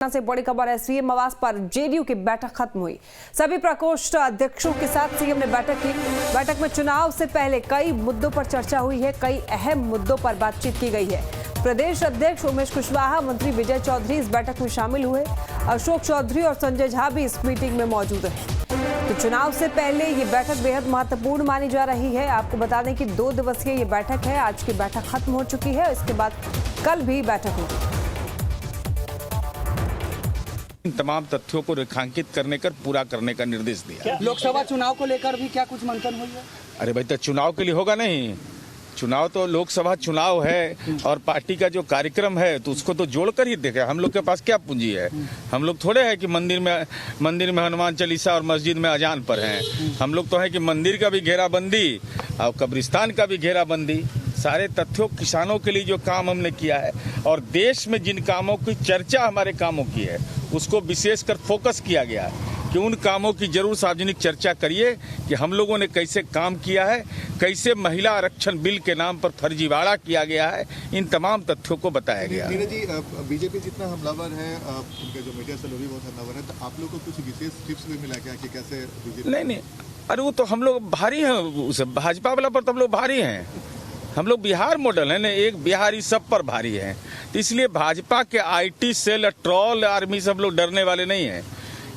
से बड़ी खबर है। सीएम आवास पर जेडीयू की बैठक खत्म हुई। सभी प्रकोष्ठ अध्यक्षों के साथ सीएम ने बैठक की। बैठक में चुनाव से पहले कई मुद्दों पर चर्चा हुई है। कई अहम मुद्दों पर बातचीत की गई है। प्रदेश अध्यक्ष उमेश कुशवाहा, मंत्री विजय चौधरी इस बैठक में शामिल हुए। अशोक चौधरी और संजय झा भी इस मीटिंग में मौजूद हैं। तो चुनाव से पहले ये बैठक बेहद महत्वपूर्ण मानी जा रही है। आपको बता दें कि 2 दिवसीय ये बैठक है। आज की बैठक खत्म हो चुकी है। इसके बाद कल भी बैठक होगी। इन तमाम तथ्यों को रेखांकित करने कर पूरा करने का निर्देश दिया। लोकसभा चुनाव को लेकर भी क्या कुछ मंथन हुई है? अरे भाई, तो चुनाव के लिए होगा नहीं। चुनाव तो लोकसभा चुनाव है और पार्टी का जो कार्यक्रम है तो उसको तो जोड़कर ही देखे। हम लोग के पास क्या पूंजी है? हम लोग थोड़े हैं कि मंदिर में हनुमान चालीसा और मस्जिद में अजान पर हैं। हम लोग तो है कि मंदिर का भी घेराबंदी और कब्रिस्तान का भी घेराबंदी। सारे तथ्यों किसानों के लिए जो काम हमने किया है और देश में जिन कामों की चर्चा हमारे कामों की है उसको विशेषकर फोकस किया गया है कि उन कामों की जरूर सार्वजनिक चर्चा करिए कि हम लोगों ने कैसे काम किया है, कैसे महिला आरक्षण बिल के नाम पर फर्जीवाड़ा किया गया है। इन तमाम तथ्यों को बताया गया। नीरज जी, बीजेपी जितना हमलावर है, उनका जो मीडिया सेल भी बहुत हमलावर है, तो आप लोग को कुछ विशेष टिप्स भी मिला क्या कि कैसे बीजेपी? नहीं, अरे वो तो हम लोग भारी हैं। उस भाजपा वाला पर तो हम लोग भारी हैं। हम लोग बिहार मॉडल है ना, एक बिहारी सब पर भारी है। तो इसलिए भाजपा के आईटी सेल, ट्रॉल आर्मी से हम लोग डरने वाले नहीं हैं।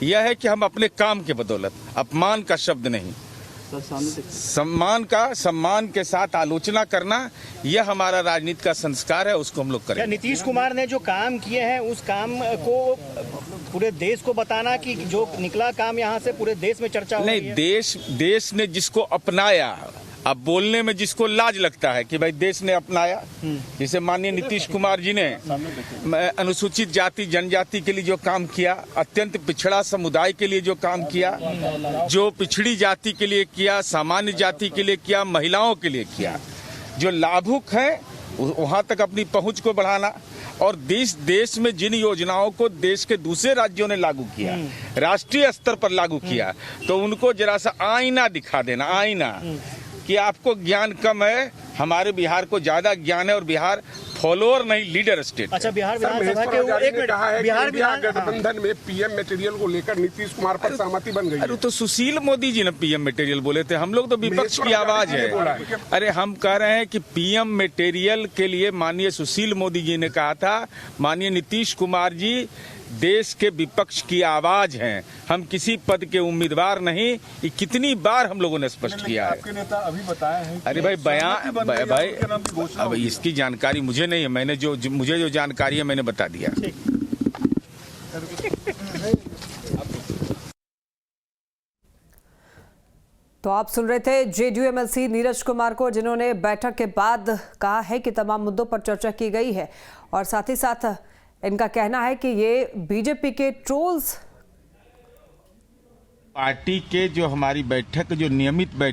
यह है कि हम अपने काम के बदौलत, अपमान का शब्द नहीं, सम्मान के साथ आलोचना करना, यह हमारा राजनीति का संस्कार है। उसको हम लोग करें। नीतीश कुमार ने जो काम किए हैं उस काम को पूरे देश को बताना कि जो निकला काम यहाँ से पूरे देश में चर्चा हो रही है। नहीं, देश ने जिसको अपनाया, अब बोलने में जिसको लाज लगता है कि भाई देश ने अपनाया, जिसे माननीय नीतीश कुमार जी ने अनुसूचित जाति जनजाति के लिए जो काम किया, अत्यंत पिछड़ा समुदाय के लिए जो काम किया, जो पिछड़ी जाति के लिए किया, सामान्य जाति के लिए किया, महिलाओं के लिए किया, जो लाभुक हैं वहां तक अपनी पहुंच को बढ़ाना और देश में जिन योजनाओं को देश के दूसरे राज्यों ने लागू किया, राष्ट्रीय स्तर पर लागू किया, तो उनको जरा सा आईना दिखा देना, आईना कि आपको ज्ञान कम है, हमारे बिहार को ज्यादा ज्ञान है और बिहार फॉलोअर नहीं लीडर स्टेट। अच्छा, बिहार विधानसभा के एक कहा है बिहार गठबंधन में पीएम मटेरियल को लेकर नीतीश कुमार पर सहमति बन गई। अरे तो सुशील मोदी जी ने पीएम मटेरियल बोले थे। हम लोग तो विपक्ष की आवाज है। अरे हम कह रहे हैं कि पीएम मटेरियल के लिए माननीय सुशील मोदी जी ने कहा था, माननीय नीतीश कुमार जी देश के विपक्ष की आवाज हैं, हम किसी पद के उम्मीदवार नहीं। ये कितनी बार हम लोगों ने स्पष्ट किया है। आपके नेता अभी बताया है। अरे भाई, भाई अब इसकी जानकारी मुझे नहीं है। मुझे जो जानकारी है मैंने बता दिया। तो आप सुन रहे थे जेडीयू एमएलसी नीरज कुमार को, जिन्होंने बैठक के बाद कहा है कि तमाम मुद्दों पर चर्चा की गई है और साथ ही साथ इनका कहना है कि ये बीजेपी के ट्रोल्स, पार्टी के जो हमारी बैठक, जो नियमित बैठक